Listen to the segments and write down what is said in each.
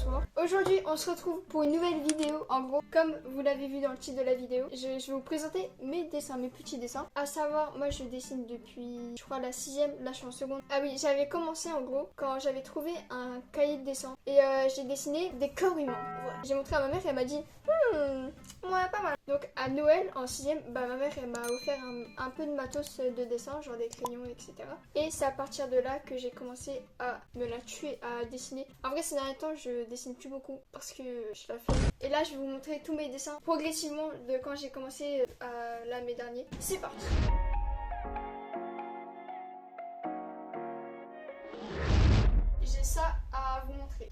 bonsoir. Aujourd'hui, on se retrouve pour une nouvelle vidéo. En gros, comme vous l'avez vu dans le titre de la vidéo, je vais vous présenter mes dessins, mes petits dessins. À savoir, moi je dessine depuis, je crois, la 6ème, là je suis en seconde. Ah oui, j'avais commencé en gros quand j'avais trouvé un cahier de dessin. Et j'ai dessiné des corps humains. Ouais. J'ai montré à ma mère et elle m'a dit, ouais, pas mal. Donc à Noël, en 6ème, ma mère elle m'a offert un peu de matos de dessin, genre des crayons, etc. Et c'est à partir de là que j'ai commencé à me la tuer à dessiner. En vrai, ces derniers temps, je dessine plus beaucoup parce que je la fais. Et là, je vais vous montrer tous mes dessins progressivement de quand j'ai commencé à là, mes derniers. C'est parti! J'ai ça à vous montrer.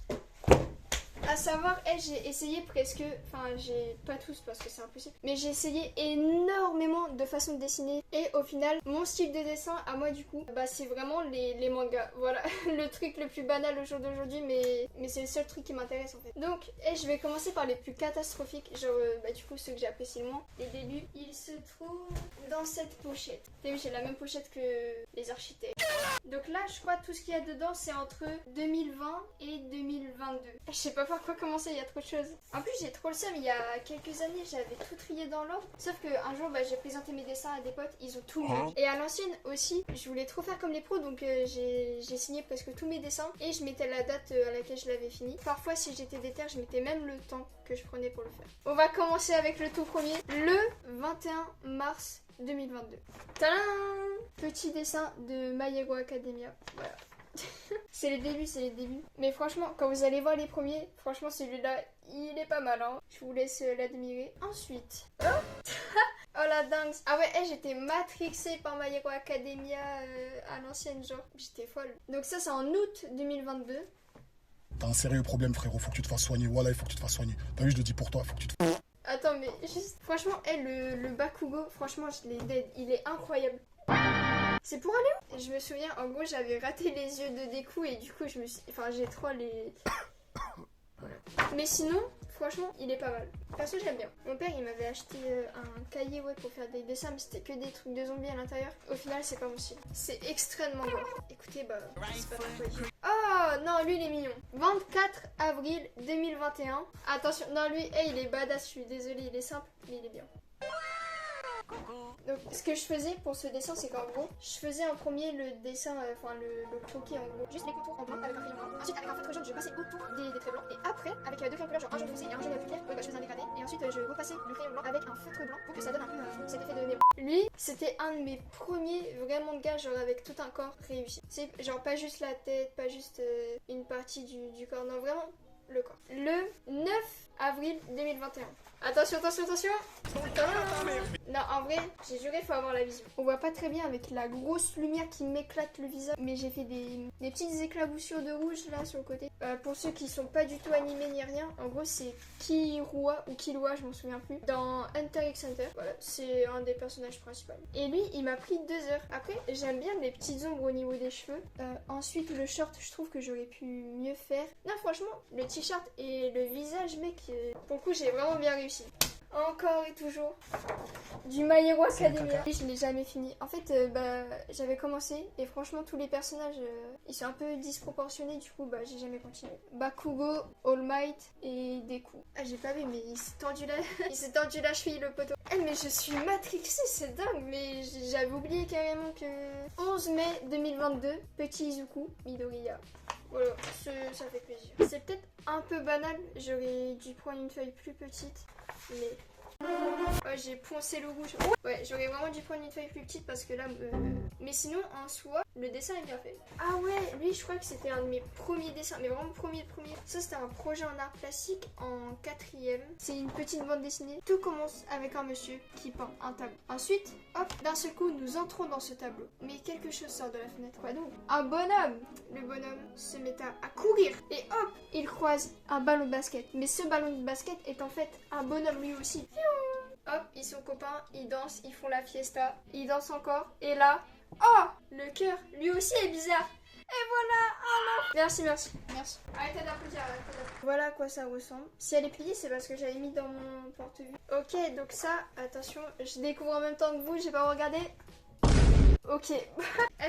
À savoir, j'ai essayé presque, enfin j'ai pas tous parce que c'est impossible, mais j'ai essayé énormément de façons de dessiner et au final, mon style de dessin à moi du coup, bah c'est vraiment les mangas. Voilà, le truc le plus banal au jour d'aujourd'hui, mais c'est le seul truc qui m'intéresse en fait. Donc, je vais commencer par les plus catastrophiques, genre du coup ceux que j'apprécie le moins. Les débuts, ils se trouvent dans cette pochette. T'as vu, j'ai la même pochette que les architectes. Donc là, je crois tout ce qu'il y a dedans, c'est entre 2020 et 2022. Je sais pas par quoi commencer, il y a trop de choses. En plus, j'ai trop le seum, il y a quelques années, j'avais tout trié dans l'ordre. Sauf qu'un jour, j'ai présenté mes dessins à des potes, ils ont tout mis. Et à l'ancienne aussi, je voulais trop faire comme les pros, donc j'ai signé presque tous mes dessins. Et je mettais la date à laquelle je l'avais fini. Parfois, si j'étais déter, je mettais même le temps que je prenais pour le faire. On va commencer avec le tout premier, le 21 mars 2022. Tadam! Petit dessin de My Hero Academia. Voilà. C'est les débuts, c'est les débuts. Mais franchement, quand vous allez voir les premiers, franchement celui-là, il est pas mal, hein. Je vous laisse l'admirer. Ensuite... Oh, oh la dingue. Ah ouais, j'étais matrixée par My Hero Academia à l'ancienne, genre. J'étais folle. Donc ça, c'est en août 2022. T'as un sérieux problème, frérot, faut que tu te fasses soigner. Voilà, il faut que tu te fasses soigner. T'as vu, je le dis pour toi, faut que tu te... Attends, mais juste... Franchement, le Bakugo, franchement, je l'ai dead. Il est incroyable. C'est pour aller où? Je me souviens, en gros, j'avais raté les yeux de Deku et du coup, je me suis... Enfin, j'ai trop les... Voilà. Mais sinon, franchement, il est pas mal. Perso, j'aime bien. Mon père, il m'avait acheté un cahier pour faire des dessins, mais c'était que des trucs de zombies à l'intérieur. Au final, c'est pas mon style. C'est extrêmement bon. Écoutez, c'est pas trop quoi dire. Oh non, lui, il est mignon. 24 avril 2021. Attention, non, lui, il est badass. Je suis désolée, il est simple, mais il est bien. Donc ce que je faisais pour ce dessin, c'est qu'en gros, je faisais en premier le dessin, enfin le croquis en gros, juste les contours en blanc avec un crayon blanc. Ensuite avec un feutre jaune, je passais autour des traits blancs. Et après, avec deux crayons couleur, genre un jaune foncé et un jaune plus clair, je faisais un dégradé. Et ensuite je repassais le crayon blanc avec un feutre blanc pour que ça donne un peu cet effet de néon. Lui, c'était un de mes premiers vraiment de gars, genre avec tout un corps réussi. C'est genre pas juste la tête, pas juste une partie du corps, non vraiment le corps. Le 9 avril 2021. Attention, attention, attention. Non, en vrai, j'ai juré, faut avoir la vision. On voit pas très bien avec la grosse lumière qui m'éclate le visage, mais j'ai fait des petites éclaboussures de rouge là sur le côté. Pour ceux qui sont pas du tout animés ni rien, en gros c'est Killua ou Killua, je m'en souviens plus, dans Hunter x Hunter. Voilà, c'est un des personnages principaux. Et lui, il m'a pris 2 heures. Après, j'aime bien les petites ombres au niveau des cheveux. Ensuite, le short, je trouve que j'aurais pu mieux faire. Non, franchement, le t-shirt et le visage, mec, pour le coup, j'ai vraiment bien réussi. Encore et toujours du My Hero Academia. Je l'ai jamais fini. En fait, j'avais commencé et franchement tous les personnages ils sont un peu disproportionnés. Du coup, j'ai jamais continué. Bakugo, All Might et Deku. Ah, j'ai pas vu, mais il s'est tendu la cheville le poteau. Mais je suis matrixée, c'est dingue. Mais j'avais oublié carrément que 11 mai 2022, petit Izuku Midoriya. Voilà, ça fait plaisir. C'est peut-être un peu banal, j'aurais dû prendre une feuille plus petite, mais... Ouais, j'ai poncé le rouge. Ouais, j'aurais vraiment dû prendre une feuille plus petite parce que là... Mais sinon, en soi, le dessin est bien fait. Ah ouais, lui, je crois que c'était un de mes premiers dessins, mais vraiment premier. Ça, c'était un projet en art plastique en 4ème. C'est une petite bande dessinée. Tout commence avec un monsieur qui peint un tableau. Ensuite, hop, d'un seul coup, nous entrons dans ce tableau. Mais quelque chose sort de la fenêtre. Quoi donc? Un bonhomme. Le bonhomme se met à courir. Et hop, il croise un ballon de basket. Mais ce ballon de basket est en fait un bonhomme lui aussi. Hop, ils sont copains, ils dansent, ils font la fiesta, ils dansent encore. Et là, oh, le cœur, lui aussi est bizarre. Et voilà, oh non. Merci. Arrêtez d'applaudir. Voilà à quoi ça ressemble. Si elle est pliée, c'est parce que j'avais mis dans mon porte-vue. Ok, donc ça, attention, je découvre en même temps que vous, j'ai pas regardé. Ok.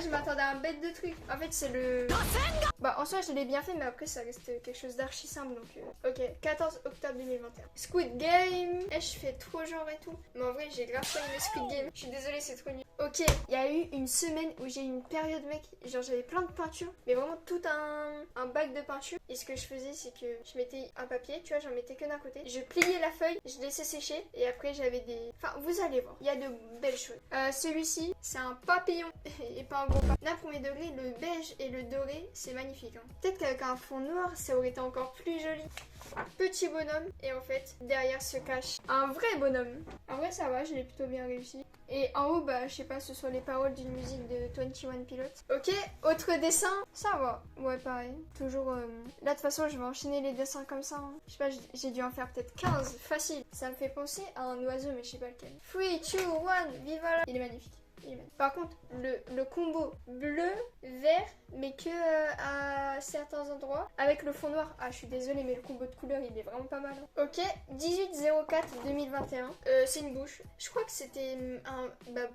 Je m'attendais à un bête de truc. En fait, c'est le... Bah, en soi, je l'ai bien fait, mais après, ça reste quelque chose d'archi simple. Donc, ok. 14 octobre 2021. Squid Game. Je fais trop genre et tout. Mais en vrai, j'ai grave pas aimé Squid Game. Je suis désolée, c'est trop nul. Ok. Il y a eu une semaine où j'ai eu une période, mec. Genre, j'avais plein de peintures. Mais vraiment, tout un bac de peinture. Et ce que je faisais, c'est que je mettais un papier. Tu vois, j'en mettais que d'un côté. Je pliais la feuille. Je laissais sécher. Et après, j'avais des... Enfin, vous allez voir. Il y a de belles choses. Celui-ci, c'est un papillon. Et pas un gros papillon. Là, premier degré, le beige et le doré, c'est magnifique. Hein. Peut-être qu'avec un fond noir, ça aurait été encore plus joli. Petit bonhomme. Et en fait, derrière se cache un vrai bonhomme. En vrai, ça va, je l'ai plutôt bien réussi. Et en haut, bah, je sais pas, ce sont les paroles d'une musique de 21 Pilots. Ok, autre dessin, ça va. Ouais, pareil. Toujours. Là, de toute façon, je vais enchaîner les dessins comme ça. Hein. Je sais pas, j'ai dû en faire peut-être 15. Facile. Ça me fait penser à un oiseau, mais je sais pas lequel. 3, 2, 1, viva la... Il est magnifique. Par contre, le combo bleu, vert, mais que à certains endroits, avec le fond noir. Ah, je suis désolée, mais le combo de couleurs, il est vraiment pas mal. Hein. Ok, 18-04-2021. C'est une bouche. Je crois que c'était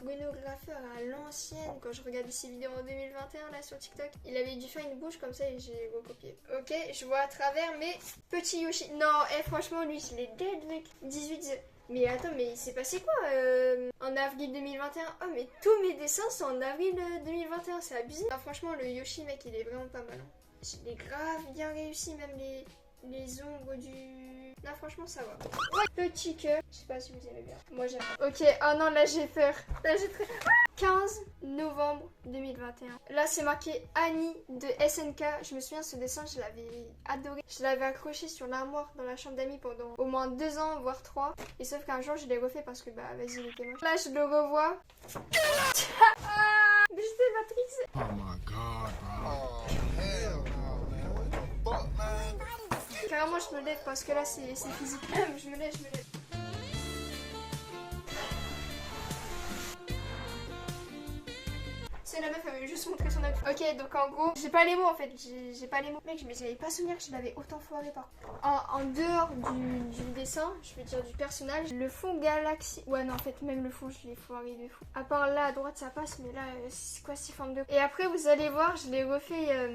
Bruno Graffeur à l'ancienne, quand je regardais ses vidéos en 2021, là, sur TikTok. Il avait dû faire une bouche comme ça et j'ai recopié. Ok, je vois à travers, mais petit Yoshi. Non, franchement, lui, je l'ai dead, mec. 18... Mais attends, mais il s'est passé quoi en avril 2021? Oh, mais tous mes dessins sont en avril 2021, c'est abusé. Ah, franchement, le Yoshi, mec, il est vraiment pas mal. Hein. Je l'ai grave bien réussi, même les ombres du... Là, franchement, ça va. Ouais. Petit cœur. Je sais pas si vous aimez bien. Moi, j'aime. Ok, oh non, là, j'ai peur. Là, j'ai très... 15 novembre 2021. Là, c'est marqué Annie de SNK. Je me souviens, ce dessin, je l'avais adoré. Je l'avais accroché sur l'armoire dans la chambre d'amis pendant au moins 2 ans, voire 3. Et sauf qu'un jour, je l'ai refait parce que, bah, vas-y, il était moche. Là, je le revois. Mais j'étais matrixée. Oh my god, bro. Oh, hell no, man. What the fuck, man? Carrément, je me lève parce que là, c'est physique. Je me lève. C'est la meuf, elle m'avait juste montré son œil. Ok, donc en gros, j'ai pas les mots en fait. J'ai pas les mots. Mec, mais j'avais pas souvenir que je l'avais autant foiré par contre. En dehors du dessin, je veux dire du personnage, le fond galaxie. Ouais, non, en fait, même le fond, je l'ai foiré de fou. À part là, à droite, ça passe, mais là, c'est quoi, 6 formes de. Et après, vous allez voir, je l'ai refait.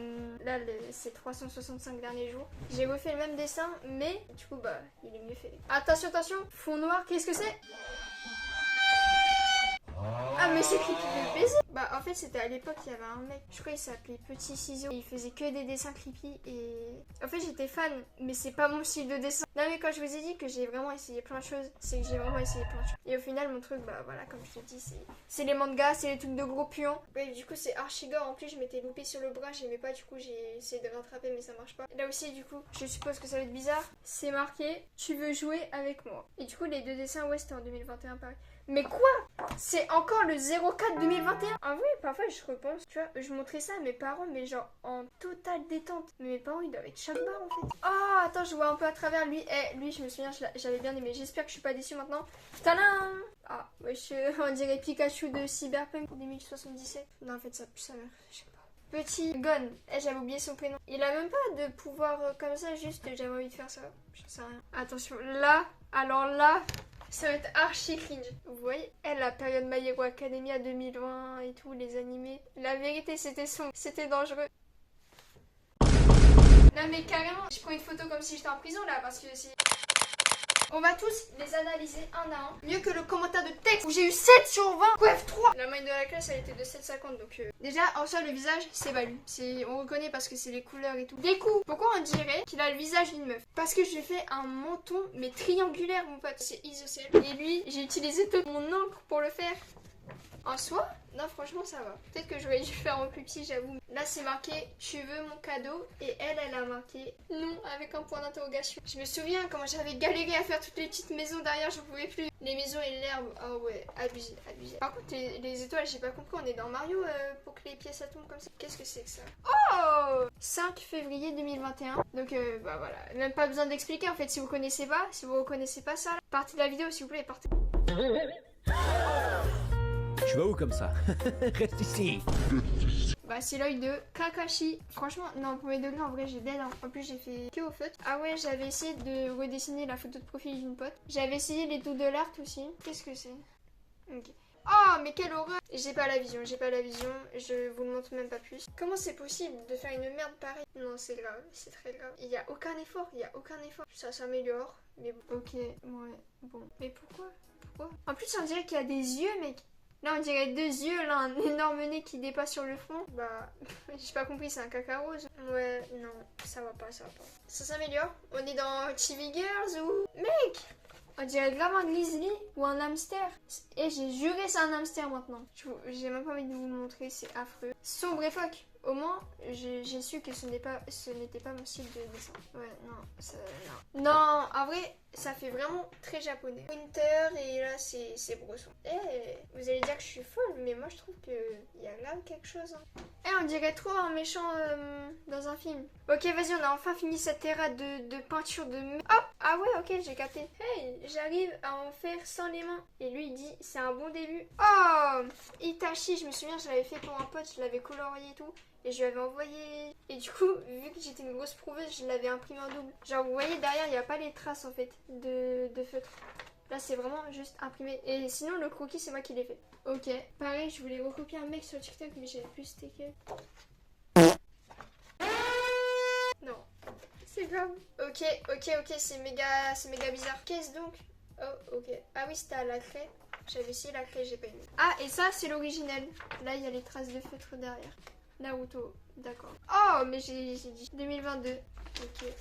Là, ces 365 derniers jours. J'ai refait le même dessin, mais du coup, bah, il est mieux fait. Attention, fond noir, qu'est-ce que c'est? Ah, mais c'est Creepy le baiser. Bah en fait c'était à l'époque, il y avait un mec, je crois il s'appelait Petit Ciseau, et il faisait que des dessins creepy. Et en fait j'étais fan, mais c'est pas mon style de dessin. Non, mais quand je vous ai dit que j'ai vraiment essayé plein de choses, c'est que j'ai vraiment essayé plein de choses. Et au final mon truc, bah voilà, comme je te dis, c'est les mangas, c'est les trucs de gros puants. Et du coup c'est archi gore. En plus je m'étais loupée sur le bras, j'aimais pas, du coup j'ai essayé de rattraper, mais ça marche pas. Là aussi du coup je suppose que ça va être bizarre, c'est marqué tu veux jouer avec moi. Et du coup les deux dessins, ouais, c'était en 2021 pareil. Mais quoi? C'est encore le 04 2021. En vrai, parfois je repense, tu vois, je montrais ça à mes parents, mais genre en totale détente. Mais mes parents, ils doivent être choc barre en fait. Oh, attends, je vois un peu à travers lui. Lui, je me souviens, j'avais bien aimé. J'espère que je suis pas déçue maintenant. Tadam! Ah, ouais, on dirait Pikachu de Cyberpunk 2077. Non, en fait, ça pue sa mère, je sais pas. Petit Gon, j'avais oublié son prénom. Il a même pas de pouvoir comme ça, juste j'avais envie de faire ça. Je sais rien. Attention, là, alors là... Ça va être archi cringe. Vous voyez, la période My Hero Academia 2020 et tout, les animés. La vérité, c'était sombre, c'était dangereux. Non mais carrément, je prends une photo comme si j'étais en prison là, parce que c'est... On va tous les analyser un à un. Mieux que le commentaire de texte où j'ai eu 7 sur 20. Bref, 3. La moyenne de la classe, elle était de 7,50. Donc déjà, en soi, le visage, c'est Balu. On reconnaît parce que c'est les couleurs et tout. Des coups. Pourquoi on dirait qu'il a le visage d'une meuf? Parce que j'ai fait un menton, mais triangulaire, mon pote. C'est isocèle. Et lui, j'ai utilisé toute mon encre pour le faire. En soi, non, franchement, ça va. Peut-être que j'aurais dû faire en plus petit, j'avoue. Là, c'est marqué « Tu veux mon cadeau ?» Et elle a marqué « Non » avec un point d'interrogation. Je me souviens comment j'avais galéré à faire toutes les petites maisons derrière, j'en pouvais plus. Les maisons et l'herbe, oh ouais, abusé. Par contre, les étoiles, j'ai pas compris, on est dans Mario pour que les pièces tombent comme ça. Qu'est-ce que c'est que ça? Oh, 5 février 2021. Donc, bah voilà, même pas besoin d'expliquer en fait si vous connaissez pas. Si vous reconnaissez pas ça, là, partez de la vidéo s'il vous plaît, partez. Tu vas où comme ça? Reste ici. Bah c'est l'œil de Kakashi. Franchement, non, premier degré, en vrai, j'ai dead. Hein. En plus, j'ai fait que au feutre. Ah ouais, j'avais essayé de redessiner la photo de profil d'une pote. J'avais essayé les doodle art aussi. Qu'est-ce que c'est? Ok. Oh, mais quelle horreur! J'ai pas la vision, je vous le montre même pas plus. Comment c'est possible de faire une merde pareille? Non, c'est grave, c'est très grave. Il y a aucun effort, Ça s'améliore, mais bon. Ok, ouais, bon. Mais pourquoi? En plus, on dirait qu'il y a des yeux, mec. Là, on dirait 2 yeux, là, un énorme nez qui dépasse sur le front. Bah, j'ai pas compris, c'est un caca rose. Ouais, non, ça va pas. Ça s'améliore. On est dans TV Girls ou... Mec! On dirait grave un grizzly ou un hamster. Et j'ai juré c'est un hamster maintenant. J'ai même pas envie de vous le montrer, c'est affreux. Sombre et phoque. Au moins, j'ai su que ce n'était pas mon style de dessin. Ouais, non. Non, en vrai, ça fait vraiment très japonais. Winter et là, c'est Bresson. Vous allez dire que je suis folle, mais moi je trouve qu'il y a là quelque chose. Hein. On dirait trop un méchant dans un film. Ok, vas-y, on a enfin fini cette tirade de peinture de... Hop! Ah ouais, ok, j'ai capté. Hey, j'arrive à en faire sans les mains. Et lui, il dit, c'est un bon début. Oh! Itachi, je me souviens, je l'avais fait pour un pote, je l'avais colorié et tout. Et je lui avais envoyé... Et du coup, vu que j'étais une grosse prouveuse, je l'avais imprimé en double. Genre, vous voyez, derrière, il n'y a pas les traces, en fait, de feutre. Là, c'est vraiment juste imprimé. Et sinon, le croquis, c'est moi qui l'ai fait. Ok. Pareil, je voulais recopier un mec sur TikTok, mais j'avais plus stecké. Non. C'est grave. Ok, c'est méga bizarre. Qu'est-ce donc? Oh, ok. Ah oui, c'était à la craie. J'avais essayé la craie, j'ai pas aimé. Ah, et ça, c'est l'original. Là, il y a les traces de feutre derrière. Naruto, d'accord. Oh, mais j'ai dit 2022. Ok.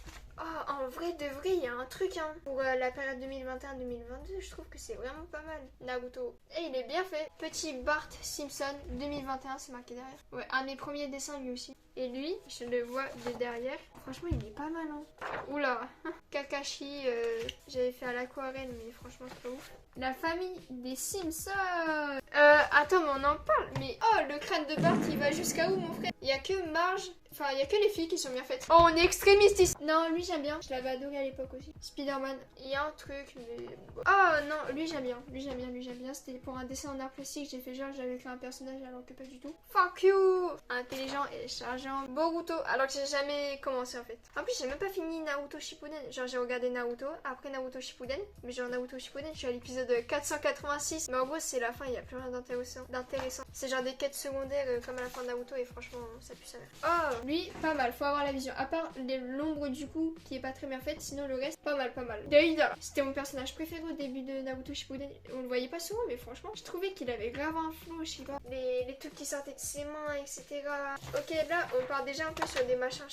Oh, en vrai de vrai, il y a un truc, hein. Pour la période 2021-2022, je trouve que c'est vraiment pas mal. Naruto. Et il est bien fait. Petit Bart Simpson, 2021, c'est marqué derrière. Ouais, un de mes premiers dessins, lui aussi. Et lui, je le vois de derrière. Franchement, il est pas mal, hein. Oula. Kakashi, j'avais fait à l'aquarelle, mais franchement, c'est pas ouf. La famille des Simpsons. Attends, mais on en parle. Mais oh, le crâne de Bart, il va jusqu'à où, mon frère? Il y a que Marge. Enfin, il y a que les filles qui sont bien faites. Oh, on est extrémistes ici. Non, lui, j'aime bien. Je l'avais adoré à l'époque aussi. Spider-Man, il y a un truc, mais... Oh, non, lui, j'aime bien. C'était pour un dessin en art plastique. J'ai fait genre, j'avais créé un personnage alors que pas du tout. Fuck you. Intelligent et chargeant. Boruto. Alors que j'ai jamais commencé, en fait. En plus, j'ai même pas fini Naruto Shippuden. Genre, j'ai regardé Naruto, après Naruto Shippuden. Mais genre, Naruto Shippuden, je suis à l'épisode 486. Mais en gros, c'est la fin, il y a plus rien d'intéressant. C'est genre des quêtes secondaires comme à la fin de Naruto. Et franchement, ça pue sa mère. Oh, lui, pas mal, faut avoir la vision. À part l'ombre du cou qui est pas très bien faite, sinon le reste, pas mal. Deida, c'était mon personnage préféré au début de Naruto Shippuden. On le voyait pas souvent, mais franchement, je trouvais qu'il avait grave un flow, je sais pas. Les trucs qui sortaient de ses mains, etc. Ok, là, on part déjà un peu sur des machins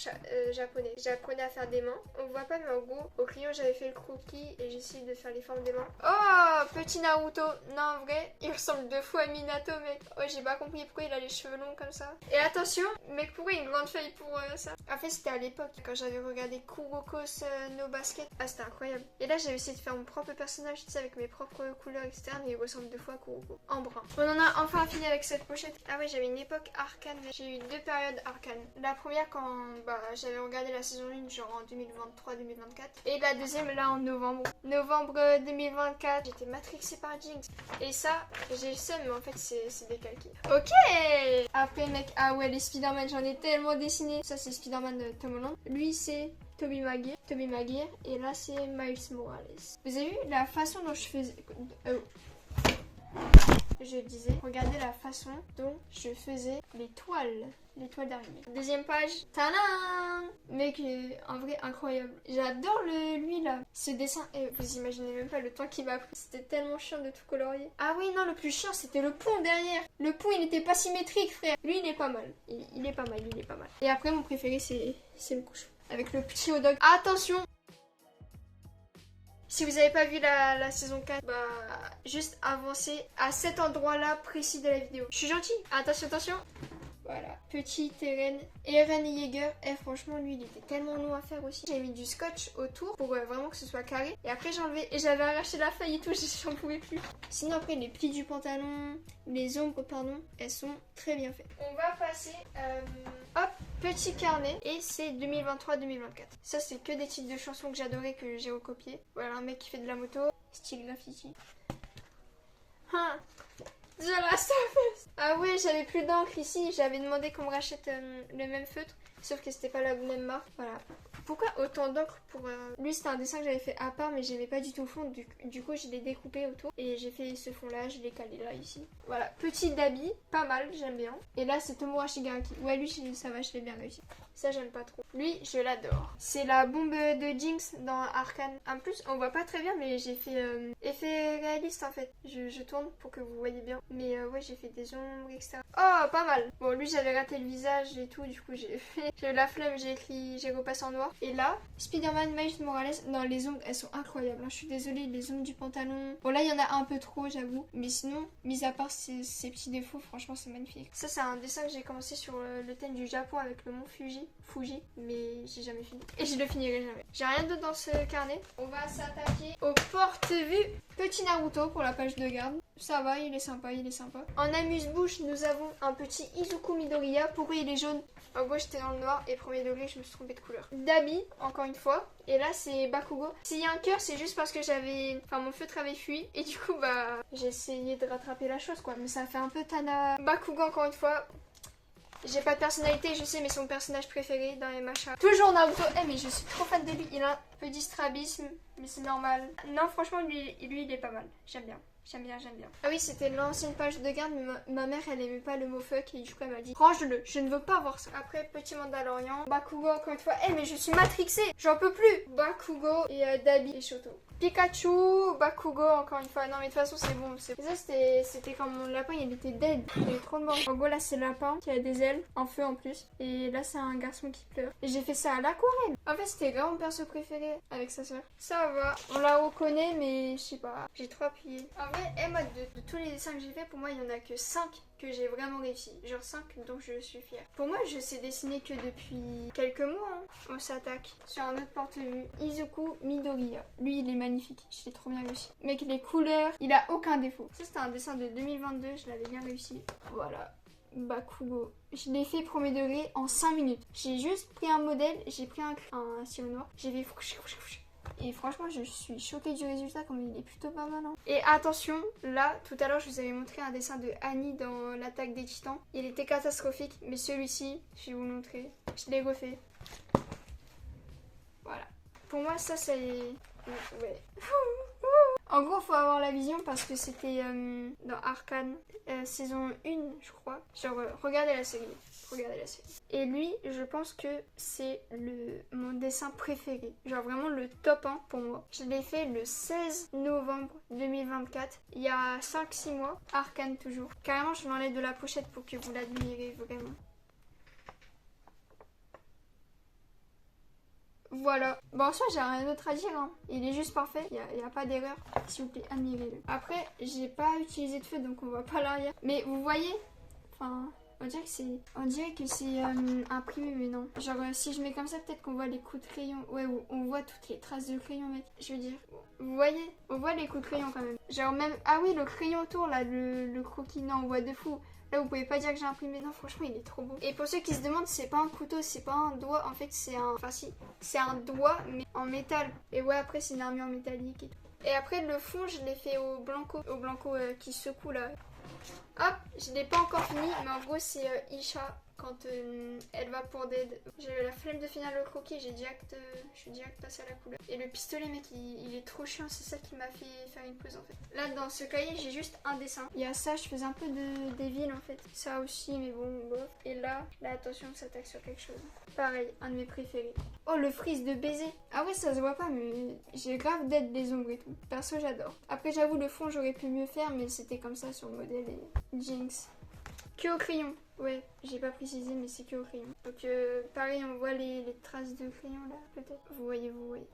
japonais. J'apprenais à faire des mains. On voit pas, mais en gros, au crayon, j'avais fait le croquis et j'ai essayé de faire les formes des mains. Oh, petit Naruto. Non, en vrai, il ressemble 2 fois à Minato, mec. Oh, j'ai pas compris pourquoi il a les cheveux longs comme ça. Et attention, mec, pourquoi une grande feuille pour ça? En fait, c'était à l'époque, quand j'avais regardé Kuroko's no Basket. Ah, c'était incroyable. Et là, j'avais essayé de faire mon propre personnage, tu sais, avec mes propres couleurs externes, et il ressemble 2 fois à Kuroko. En brun. On en a enfin fini avec cette pochette. Ah ouais, j'avais une époque arcane. J'ai eu 2 périodes arcanes. La première, quand j'avais regardé la saison 1, genre en 2023-2024. Et la deuxième, là, en novembre. Novembre 2024, j'étais matrixée par Jinx. Et ça, j'ai le seum, mais en fait, c'est décalqué. Ok. Après, mec, ah ouais, les Spider-Man, j'en ai tellement dessiné. Ça, c'est Spider-Man de Tom Holland. Lui, c'est Tobey Maguire. Et là, c'est Miles Morales. Vous avez vu la façon dont je faisais... Je disais, regardez la façon dont je faisais les toiles d'araignée. Deuxième page, tadam! Mec, en vrai, incroyable. J'adore lui là. Ce dessin, vous imaginez même pas le temps qu'il m'a pris. C'était tellement chiant de tout colorier. Ah oui, non, le plus chiant, c'était le pont derrière. Le pont, il était pas symétrique, frère. Lui, il est pas mal. Il est pas mal. Et après, mon préféré, c'est le couchon. Avec le petit hot dog. Attention! Si vous n'avez pas vu la saison 4, juste avancez à cet endroit-là précis de la vidéo. Je suis gentille. Attention. Voilà, petit Eren Yeager. Franchement, lui, il était tellement long à faire aussi. J'ai mis du scotch autour pour vraiment que ce soit carré. Et après, j'ai enlevé et j'avais arraché la feuille et tout, j'en pouvais plus. Sinon, après, les plis du pantalon, les ombres, pardon, elles sont très bien faites. On va passer, hop, petit carnet. Et c'est 2023-2024. Ça, c'est que des titres de chansons que j'adorais, que j'ai recopié. Voilà, un mec qui fait de la moto, style graffiti. The Last of Us. Ah ouais, j'avais plus d'encre ici. J'avais demandé qu'on me rachète le même feutre. Sauf que c'était pas la même marque. Voilà. Pourquoi autant d'encre pour... Lui c'était un dessin que j'avais fait à part mais j'aimais pas du tout le fond. Du coup je l'ai découpé autour et j'ai fait ce fond là, je l'ai calé là ici. Voilà, petit Dabi, pas mal, j'aime bien. Et là c'est Tomoura Shigaraki. Ouais lui ça va, je l'ai bien réussi. Ça j'aime pas trop. Lui je l'adore. C'est la bombe de Jinx dans Arcane. En plus on voit pas très bien mais j'ai fait effet réaliste en fait. Je tourne pour que vous voyez bien. Mais ouais j'ai fait des ombres etc. Oh pas mal. Bon lui j'avais raté le visage et tout. Du coup j'ai eu la flemme, j'ai repassé en noir. Et là Spider-Man Miles Morales. Non les ongles elles sont incroyables hein. Je suis désolée, les ongles du pantalon. Bon là il y en a un peu trop j'avoue. Mais sinon mis à part ces petits défauts franchement c'est magnifique. Ça c'est un dessin que j'ai commencé sur le thème du Japon avec le mont Fuji, mais j'ai jamais fini. Et je le finirai jamais. J'ai rien d'autre dans ce carnet. On va s'attaquer au porte-vue petit Naruto pour la page de garde. Ça va, il est sympa, il est sympa. En amuse-bouche, nous avons un petit Izuku Midoriya. Pourquoi il est jaune? En gros, j'étais dans le noir et premier degré, je me suis trompée de couleur. Dabi, encore une fois. Et là, c'est Bakugo. S'il y a un cœur, c'est juste parce que mon feutre avait fui. Et du coup, bah, j'ai essayé de rattraper la chose, quoi. Mais ça fait un peu Tana. Bakugo, encore une fois. J'ai pas de personnalité, je sais, mais c'est mon personnage préféré dans MHA. Toujours Naruto. Mais je suis trop fan de lui. Il a un peu d'strabisme, mais c'est normal. Non, franchement, lui, il est pas mal. J'aime bien. J'aime bien. Ah oui, c'était l'ancienne page de garde, mais ma mère, elle aimait pas le mot fuck et du coup, elle m'a dit range-le, je ne veux pas voir ça. Après, petit Mandalorian, Bakugo, encore une fois. Mais je suis matrixée, j'en peux plus. Bakugo et Dabi et Shoto. Pikachu, Bakugo, encore une fois. Non, mais de toute façon, c'est bon. Ça, c'était quand mon lapin, il était dead. Il est trop mort. En gros, là, c'est le lapin qui a des ailes, en feu en plus. Et là, c'est un garçon qui pleure. Et j'ai fait ça à l'aquarelle. En fait, c'était vraiment mon perso préféré avec sa soeur. Ça va, on la reconnaît, mais je sais pas. J'ai trop appuyé. En vrai, moi, de tous les dessins que j'ai fait, pour moi, il y en a que 5 que j'ai vraiment réussi. Genre 5 dont je suis fière. Pour moi, je sais dessiner que depuis quelques mois. Hein. On s'attaque sur un autre porte-vue. Izuku Midoriya. Lui, il est magnifique. Je l'ai trop bien réussi. Mec, les couleurs, il a aucun défaut. Ça, c'était un dessin de 2022. Je l'avais bien réussi. Voilà. Bakugo. Je l'ai fait premier degré en 5 minutes. J'ai juste pris un modèle. J'ai pris un stylo noir. J'ai fait... Et franchement, je suis choquée du résultat, comme il est plutôt pas mal. Hein. Et attention, là, tout à l'heure, je vous avais montré un dessin de Annie dans l'attaque des titans. Il était catastrophique, mais celui-ci, je vais vous le montrer. Je l'ai refait. Voilà. Pour moi, ça, c'est... Ouais. En gros, faut avoir la vision parce que c'était dans Arcane, saison 1, je crois. Genre, regardez la série. Et lui, je pense que c'est mon dessin préféré. Genre vraiment le top 1 pour moi. Je l'ai fait le 16 novembre 2024. Il y a 5-6 mois. Arcane toujours. Carrément, je l'enlève de la pochette pour que vous l'admirez vraiment. Voilà. Bon, en soi, j'ai rien d'autre à dire. Hein. Il est juste parfait. Il n'y a pas d'erreur. S'il vous plaît, admirez-le. Après, j'ai pas utilisé de feu, donc on voit pas l'arrière. Mais vous voyez, enfin... On dirait que c'est imprimé, mais non. Genre, si je mets comme ça, peut-être qu'on voit les coups de crayon. Ouais, on voit toutes les traces de crayon, mec. Je veux dire, vous voyez? On voit les coups de crayon quand même. Genre même... Ah oui, le crayon autour, là, le croquis. Non, on voit de fou. Là, vous pouvez pas dire que j'ai imprimé. Non, franchement, il est trop beau. Et pour ceux qui se demandent, c'est pas un couteau, c'est pas un doigt. En fait, c'est un... Enfin, si. C'est un doigt, mais en métal. Et ouais, après, c'est une armure métallique et tout. Et après, le fond, je l'ai fait au blanco. Au blanco qui secoue, là. Hop, je l'ai pas encore fini, mais en gros c'est Isha quand elle va pour Dead. J'ai la flemme de finir le croquis, je suis direct passée à la couleur. Et le pistolet, mec, il est trop chiant, c'est ça qui m'a fait faire une pause en fait. Là dans ce cahier j'ai juste un dessin. Il y a ça, je faisais un peu des villes en fait. Ça aussi, mais bon, bof. Et là attention, ça s'attaque sur quelque chose. Pareil, un de mes préférés. Oh, le freeze de baiser. Ah ouais, ça se voit pas, mais j'ai grave Dead des ombres et tout. Perso, j'adore. Après, j'avoue, le fond, j'aurais pu mieux faire, mais c'était comme ça sur le modèle et Jinx. Que au crayon. Ouais, j'ai pas précisé, mais c'est que au crayon. Donc, pareil, on voit les traces de crayon là, peut-être. Vous voyez.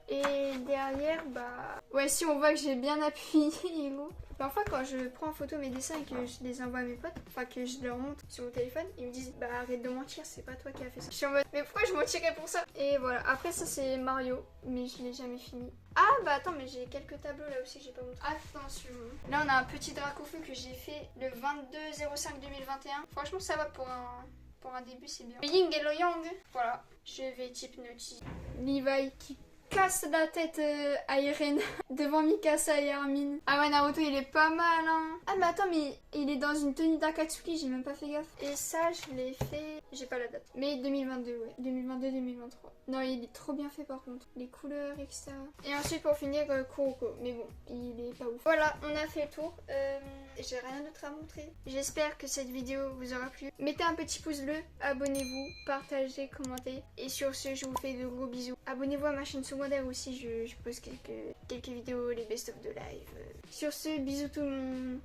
Et derrière, bah... Ouais, si on voit que j'ai bien appuyé, gros. Parfois, quand je prends en photo mes dessins et que je les envoie à mes potes, enfin que je leur montre sur mon téléphone, ils me disent bah arrête de mentir, c'est pas toi qui as fait ça. Je suis en mode mais pourquoi je mentirais pour ça? Et voilà, après ça c'est Mario, mais je l'ai jamais fini. Ah bah attends, mais j'ai quelques tableaux là aussi que j'ai pas montré. Attention. Là on a un petit Dracofu que j'ai fait le 22/05/2021. Franchement ça va pour un début, c'est bien. Le Ying et le Yang. Voilà, je vais hypnotiser Levi qui casse la tête à Irene. devant Mikasa et Armin. Ah ouais, Naruto il est pas mal hein. Ah mais attends, mais il est dans une tenue d'Akatsuki, j'ai même pas fait gaffe. Et ça je l'ai fait, j'ai pas la date. Mais 2022 ouais, 2022-2023. Non, il est trop bien fait par contre, les couleurs etc. Et ensuite pour finir Kuroko, mais bon, il est pas ouf. Voilà, on a fait le tour. J'ai rien d'autre à montrer. J'espère que cette vidéo vous aura plu. Mettez un petit pouce bleu, abonnez-vous, partagez, commentez. Et sur ce, je vous fais de gros bisous. Abonnez-vous à ma chaîne secondaire aussi, je pose quelques vidéos, les best-of de live. Sur ce, bisous tout le monde.